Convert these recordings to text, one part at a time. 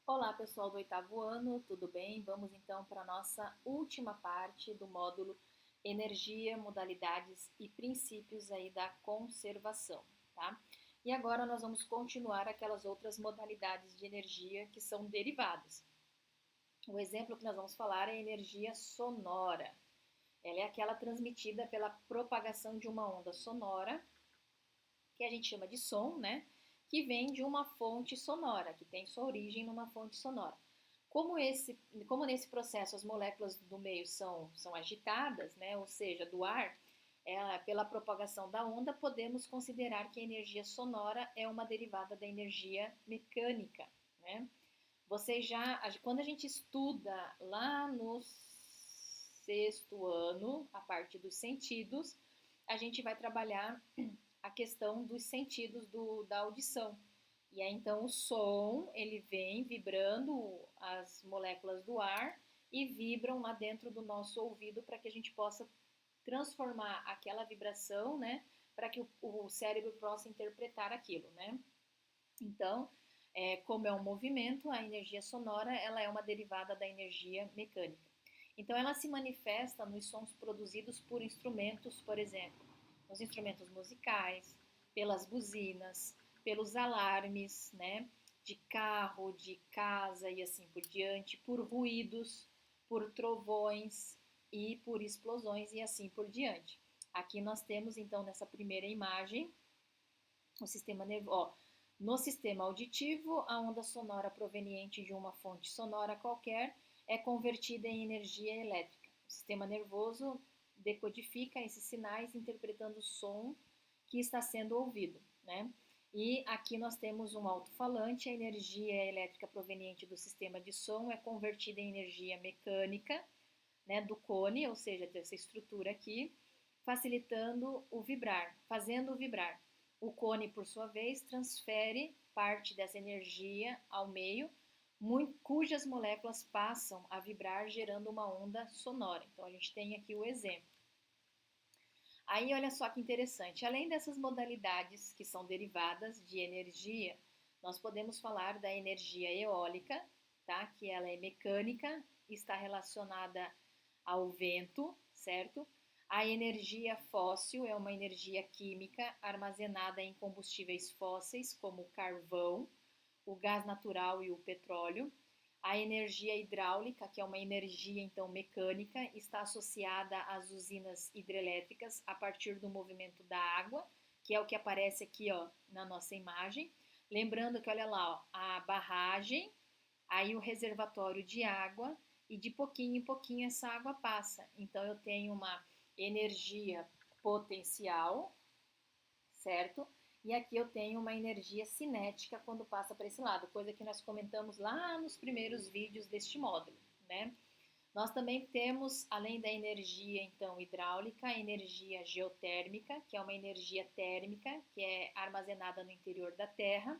Olá, pessoal do oitavo ano, tudo bem? Vamos então para a nossa última parte do módulo Energia, Modalidades e Princípios aí da conservação, tá? E agora nós vamos continuar aquelas outras modalidades de energia que são derivadas. O exemplo que nós vamos falar é a energia sonora. Ela é aquela transmitida pela propagação de uma onda sonora, que a gente chama de som, né? Que vem de uma fonte sonora, que tem sua origem numa fonte sonora. Como nesse processo as moléculas do meio são agitadas, né? Ou seja, do ar, pela propagação da onda, podemos considerar que a energia sonora é uma derivada da energia mecânica, né? Quando a gente estuda lá no sexto ano, a parte dos sentidos, a gente vai trabalhar a questão dos sentidos da audição. E aí então o som, ele vem vibrando as moléculas do ar e vibram lá dentro do nosso ouvido para que a gente possa transformar aquela vibração, né, para que o cérebro possa interpretar aquilo, né? Então, como é um movimento, a energia sonora ela é uma derivada da energia mecânica. Então, ela se manifesta nos sons produzidos por instrumentos, por exemplo, nos instrumentos musicais, pelas buzinas, pelos alarmes, né, de carro, de casa e assim por diante, por ruídos, por trovões e por explosões e assim por diante. Aqui nós temos então nessa primeira imagem o sistema nervoso. No sistema auditivo, a onda sonora proveniente de uma fonte sonora qualquer é convertida em energia elétrica. O sistema nervoso decodifica esses sinais interpretando o som que está sendo ouvido, né? E aqui nós temos um alto-falante, a energia elétrica proveniente do sistema de som é convertida em energia mecânica, né, do cone, ou seja, dessa estrutura aqui, facilitando o vibrar, fazendo vibrar. O cone, por sua vez, transfere parte dessa energia ao meio, cujas moléculas passam a vibrar, gerando uma onda sonora. Então, a gente tem aqui o exemplo. Aí, olha só que interessante. Além dessas modalidades que são derivadas de energia, nós podemos falar da energia eólica, tá? Que ela é mecânica, está relacionada ao vento, certo? A energia fóssil é uma energia química armazenada em combustíveis fósseis, como o carvão, o gás natural e o petróleo. A energia hidráulica, que é uma energia então mecânica, está associada às usinas hidrelétricas a partir do movimento da água, que é o que aparece aqui, ó, na nossa imagem. Lembrando que olha lá, ó, a barragem, aí o reservatório de água e de pouquinho em pouquinho essa água passa. Então eu tenho uma energia potencial, certo? E aqui eu tenho uma energia cinética quando passa para esse lado, coisa que nós comentamos lá nos primeiros vídeos deste módulo, né? Nós também temos, além da energia então hidráulica, a energia geotérmica, que é uma energia térmica que é armazenada no interior da Terra.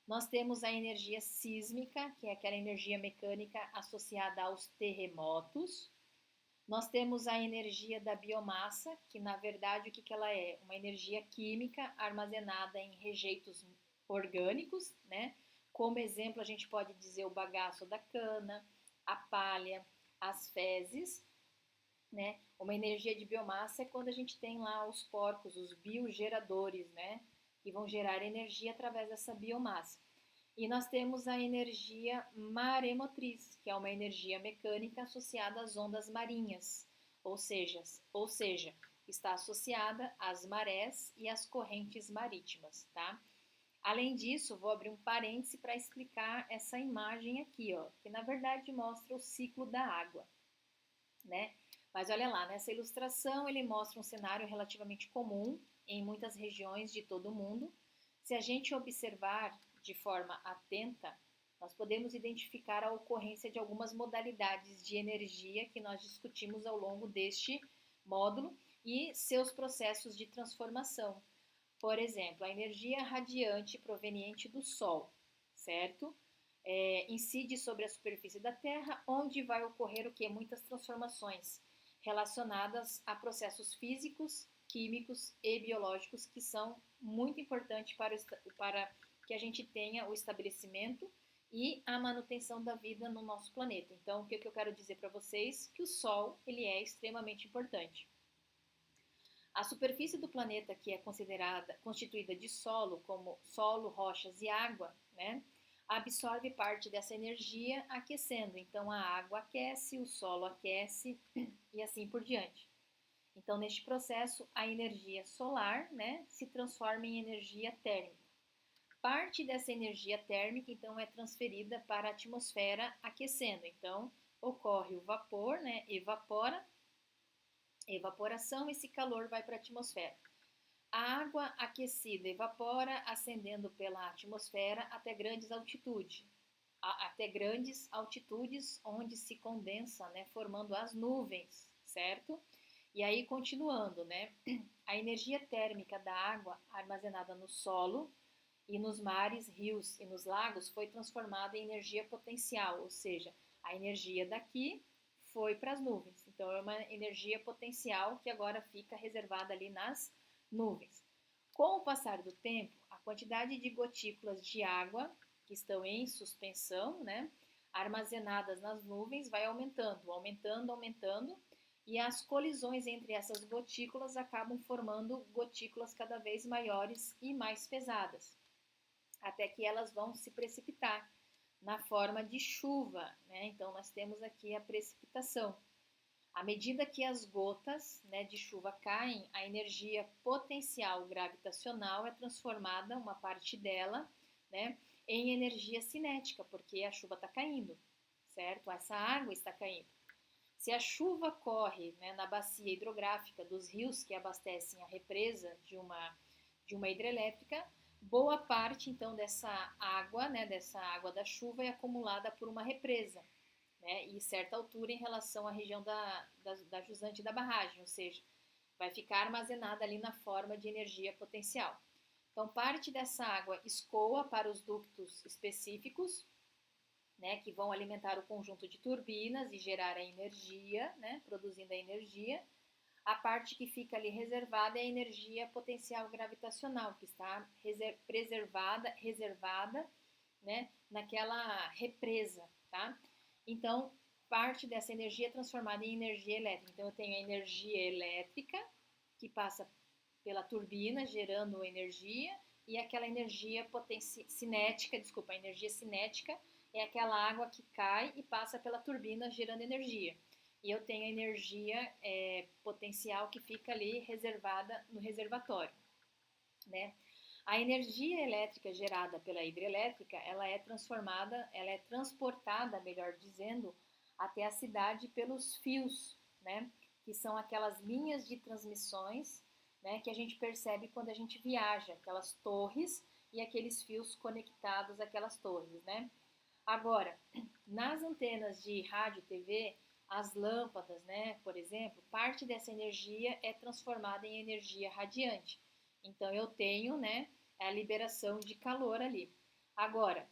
Nós temos a energia sísmica, que é aquela energia mecânica associada aos terremotos. Nós temos a energia da biomassa, que na verdade o que ela é? Uma energia química armazenada em rejeitos orgânicos, né? Como exemplo, a gente pode dizer o bagaço da cana, a palha, as fezes, né? Uma energia de biomassa é quando a gente tem lá os porcos, os biogeradores, né? Que vão gerar energia através dessa biomassa. E nós temos a energia maremotriz, que é uma energia mecânica associada às ondas marinhas, ou seja, está associada às marés e às correntes marítimas, tá? Além disso, vou abrir um parêntese para explicar essa imagem aqui, ó, que na verdade mostra o ciclo da água, né? Mas olha lá, nessa ilustração ele mostra um cenário relativamente comum em muitas regiões de todo o mundo. Se a gente observar de forma atenta, nós podemos identificar a ocorrência de algumas modalidades de energia que nós discutimos ao longo deste módulo e seus processos de transformação. Por exemplo, a energia radiante proveniente do Sol, certo? Incide sobre a superfície da Terra, onde vai ocorrer o que? Muitas transformações relacionadas a processos físicos, químicos e biológicos que são muito importantes para que a gente tenha o estabelecimento e a manutenção da vida no nosso planeta. Então, o que eu quero dizer para vocês? Que o Sol ele é extremamente importante. A superfície do planeta, que é constituída de solo, como solo, rochas e água, né, absorve parte dessa energia aquecendo. Então, a água aquece, o solo aquece e assim por diante. Então, neste processo, a energia solar, né, se transforma em energia térmica. Parte dessa energia térmica, então, é transferida para a atmosfera aquecendo. Então, ocorre o vapor, né, evaporação, esse calor vai para a atmosfera. A água aquecida evapora, ascendendo pela atmosfera até grandes altitudes, onde se condensa, né, formando as nuvens, certo? E aí, continuando, né, a energia térmica da água armazenada no solo e nos mares, rios e nos lagos foi transformada em energia potencial, ou seja, a energia daqui foi para as nuvens. Então, é uma energia potencial que agora fica reservada ali nas nuvens. Com o passar do tempo, a quantidade de gotículas de água que estão em suspensão, né, armazenadas nas nuvens, vai aumentando, e as colisões entre essas gotículas acabam formando gotículas cada vez maiores e mais pesadas, até que elas vão se precipitar na forma de chuva, né? Então, nós temos aqui a precipitação. À medida que as gotas, né, de chuva caem, a energia potencial gravitacional é transformada, uma parte dela, né, em energia cinética, porque a chuva está caindo, certo? Essa água está caindo. Se a chuva corre, né, na bacia hidrográfica dos rios que abastecem a represa de uma hidrelétrica, boa parte então dessa água, né, dessa água da chuva é acumulada por uma represa, né, e certa altura em relação à região da jusante da barragem, ou seja, vai ficar armazenada ali na forma de energia potencial. Então, parte dessa água escoa para os ductos específicos, né, que vão alimentar o conjunto de turbinas e gerar a energia, né, produzindo a energia. A parte que fica ali reservada é a energia potencial gravitacional, que está reservada, né, naquela represa, tá? Então, parte dessa energia é transformada em energia elétrica. Então, eu tenho a energia elétrica, que passa pela turbina, gerando energia, e aquela energia cinética, a energia cinética é aquela água que cai e passa pela turbina, gerando energia. E eu tenho a energia potencial que fica ali reservada no reservatório, né? A energia elétrica gerada pela hidrelétrica, ela é transportada, melhor dizendo, até a cidade pelos fios, né? Que são aquelas linhas de transmissões, né, que a gente percebe quando a gente viaja, aquelas torres e aqueles fios conectados àquelas torres, né? Agora, nas antenas de rádio e TV, as lâmpadas, né, por exemplo, parte dessa energia é transformada em energia radiante. Então, eu tenho, né, a liberação de calor ali. Agora,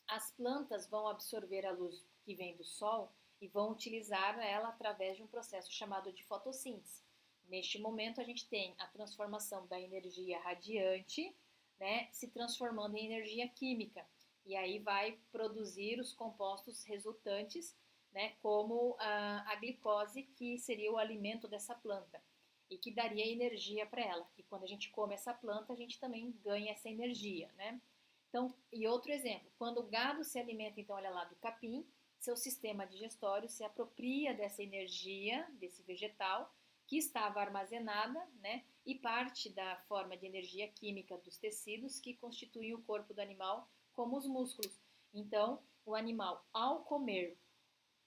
as plantas vão absorver a luz que vem do sol e vão utilizar ela através de um processo chamado de fotossíntese. Neste momento, a gente tem a transformação da energia radiante, né, se transformando em energia química. E aí vai produzir os compostos resultantes, né, como a glicose, que seria o alimento dessa planta e que daria energia para ela. E quando a gente come essa planta, a gente também ganha essa energia, né? Então, e outro exemplo, quando o gado se alimenta, então, olha lá, do capim, seu sistema digestório se apropria dessa energia, desse vegetal, que estava armazenada, né? E parte da forma de energia química dos tecidos que constituem o corpo do animal, como os músculos. Então, o animal, ao comer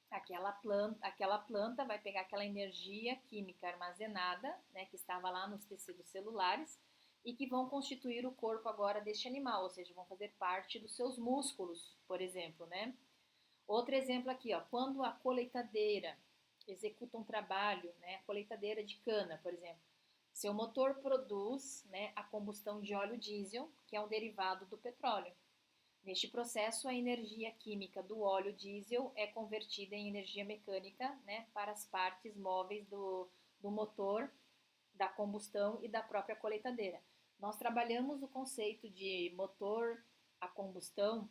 aquela planta vai pegar aquela energia química armazenada, né, que estava lá nos tecidos celulares, e que vão constituir o corpo agora deste animal, ou seja, vão fazer parte dos seus músculos, por exemplo, né? Outro exemplo aqui, ó, quando a colheitadeira executa um trabalho, né, a colheitadeira de cana, por exemplo, seu motor produz, né, a combustão de óleo diesel, que é um derivado do petróleo. Neste processo, a energia química do óleo diesel é convertida em energia mecânica, né, para as partes móveis do motor, da combustão e da própria colheitadeira. Nós trabalhamos o conceito de motor a combustão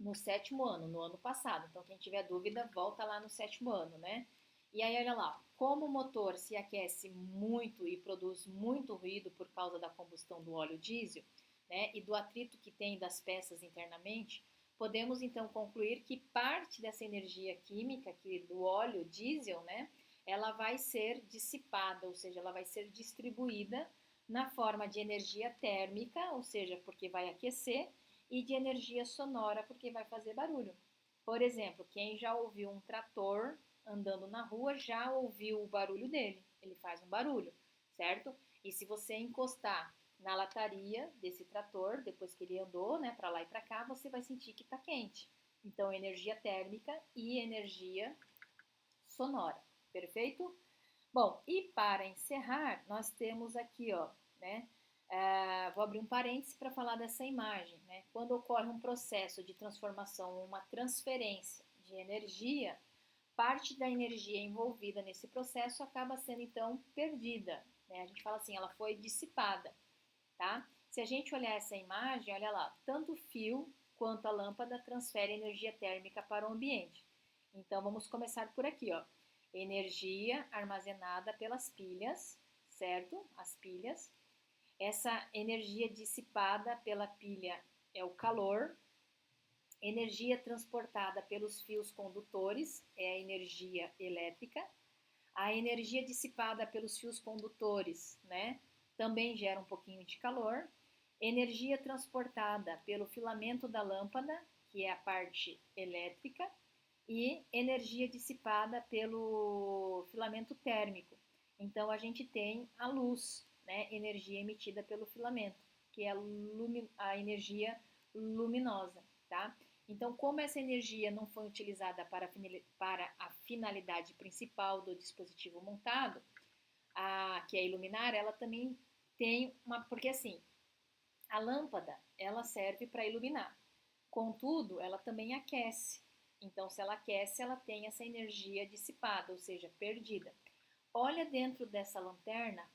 no sétimo ano, no ano passado. Então, quem tiver dúvida, volta lá no sétimo ano, né? E aí, olha lá, como o motor se aquece muito e produz muito ruído por causa da combustão do óleo diesel, né, e do atrito que tem das peças internamente, podemos então concluir que parte dessa energia química do óleo diesel, né, ela vai ser dissipada, ou seja, ela vai ser distribuída na forma de energia térmica, ou seja, porque vai aquecer, e de energia sonora, porque vai fazer barulho. Por exemplo, quem já ouviu um trator andando na rua já ouviu o barulho dele. Ele faz um barulho, certo? E se você encostar na lataria desse trator, depois que ele andou, né, para lá e para cá, você vai sentir que está quente. Então, energia térmica e energia sonora, perfeito? Bom, e para encerrar, nós temos aqui, ó, né? Vou abrir um parêntese para falar dessa imagem, né? Quando ocorre um processo de transformação, uma transferência de energia, parte da energia envolvida nesse processo acaba sendo então perdida, né? A gente fala assim, ela foi dissipada, tá? Se a gente olhar essa imagem, olha lá, tanto o fio quanto a lâmpada transferem energia térmica para o ambiente. Então vamos começar por aqui, ó. Energia armazenada pelas pilhas, certo? As pilhas. Essa energia dissipada pela pilha é o calor. Energia transportada pelos fios condutores é a energia elétrica. A energia dissipada pelos fios condutores, né, também gera um pouquinho de calor. Energia transportada pelo filamento da lâmpada, que é a parte elétrica, e energia dissipada pelo filamento térmico. Então a gente tem a luz, né, energia emitida pelo filamento, que é a energia luminosa, tá? Então, como essa energia não foi utilizada para a finalidade principal do dispositivo montado, que é iluminar, ela também tem uma... Porque assim, a lâmpada, ela serve para iluminar. Contudo, ela também aquece. Então, se ela aquece, ela tem essa energia dissipada, ou seja, perdida. Olha dentro dessa lanterna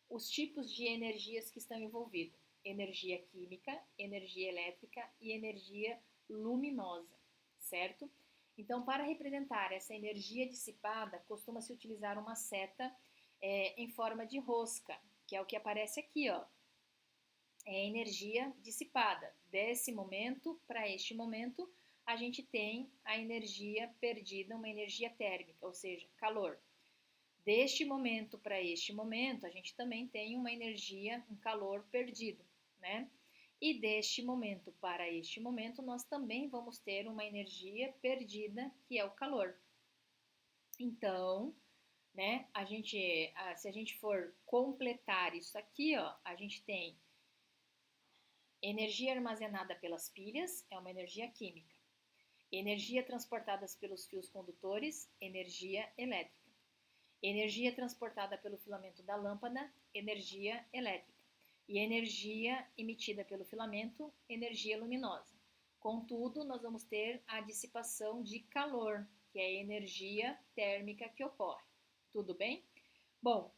os tipos de energias que estão envolvidos. Energia química, energia elétrica e energia luminosa, certo? Então, para representar essa energia dissipada, costuma-se utilizar uma seta em forma de rosca, que é o que aparece aqui, ó. É energia dissipada. Desse momento para este momento, a gente tem a energia perdida, uma energia térmica, ou seja, calor. Deste momento para este momento, a gente também tem uma energia, um calor perdido, né? E deste momento para este momento, nós também vamos ter uma energia perdida, que é o calor. Então, né, se a gente for completar isso aqui, ó, a gente tem energia armazenada pelas pilhas, é uma energia química. Energia transportada pelos fios condutores, energia elétrica. Energia transportada pelo filamento da lâmpada, energia elétrica. E energia emitida pelo filamento, energia luminosa. Contudo, nós vamos ter a dissipação de calor, que é a energia térmica que ocorre. Tudo bem? Bom,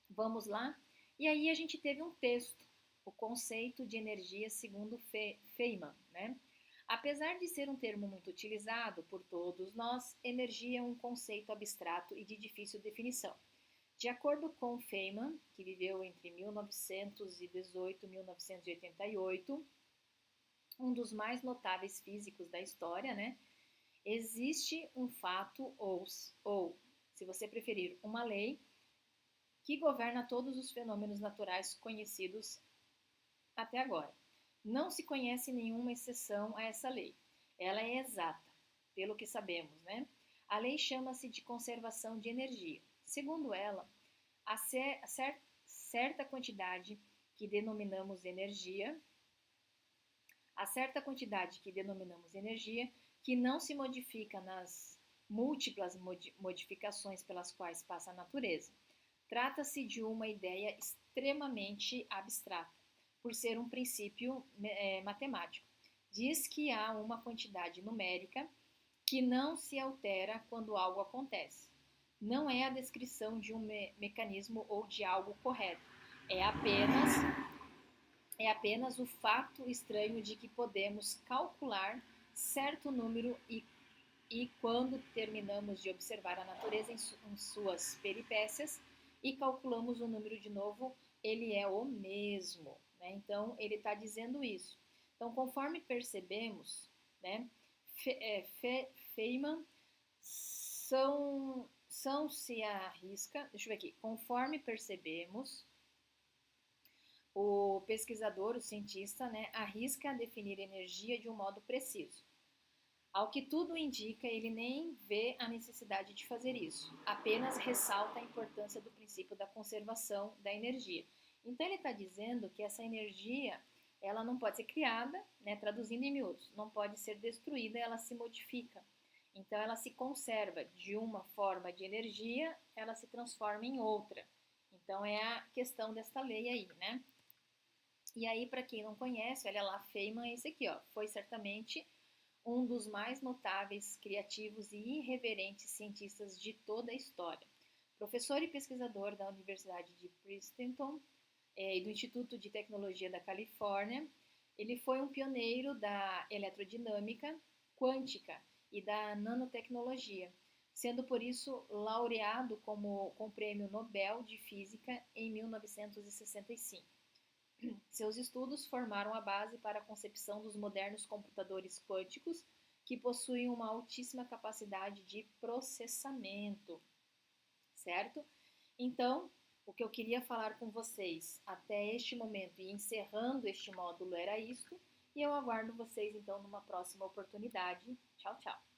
vamos lá? E aí a gente teve um texto, o conceito de energia segundo Feynman, né? Apesar de ser um termo muito utilizado por todos nós, energia é um conceito abstrato e de difícil definição. De acordo com Feynman, que viveu entre 1918 e 1988, um dos mais notáveis físicos da história, né? Existe um fato ou, se você preferir, uma lei que governa todos os fenômenos naturais conhecidos até agora. Não se conhece nenhuma exceção a essa lei. Ela é exata, pelo que sabemos, né? A lei chama-se de conservação de energia. Segundo ela, a certa quantidade que denominamos energia, que não se modifica nas múltiplas modificações pelas quais passa a natureza. Trata-se de uma ideia extremamente abstrata, por ser um princípio matemático. Diz que há uma quantidade numérica que não se altera quando algo acontece. Não é a descrição de um mecanismo ou de algo correto. É é apenas o fato estranho de que podemos calcular certo número e quando terminamos de observar a natureza em suas peripécias e calculamos o número de novo, ele é o mesmo. Né? Então, ele está dizendo isso. Então, conforme percebemos, né, Feynman se arrisca, deixa eu ver aqui, conforme percebemos, o pesquisador, o cientista, né, arrisca definir energia de um modo preciso. Ao que tudo indica, ele nem vê a necessidade de fazer isso, apenas ressalta a importância do princípio da conservação da energia. Então ele está dizendo que essa energia, ela não pode ser criada, né, traduzindo em miúdos, não pode ser destruída, ela se modifica. Então ela se conserva de uma forma de energia, ela se transforma em outra. Então é a questão desta lei aí, né? E aí, para quem não conhece, olha lá, Feynman é esse aqui, ó, foi certamente um dos mais notáveis, criativos e irreverentes cientistas de toda a história. Professor e pesquisador da Universidade de Princeton e do Instituto de Tecnologia da Califórnia, ele foi um pioneiro da eletrodinâmica quântica e da nanotecnologia, sendo por isso laureado com o Prêmio Nobel de Física em 1965. Seus estudos formaram a base para a concepção dos modernos computadores quânticos, que possuem uma altíssima capacidade de processamento, certo? Então, o que eu queria falar com vocês até este momento e encerrando este módulo era isto, e eu aguardo vocês então numa próxima oportunidade. Tchau, tchau!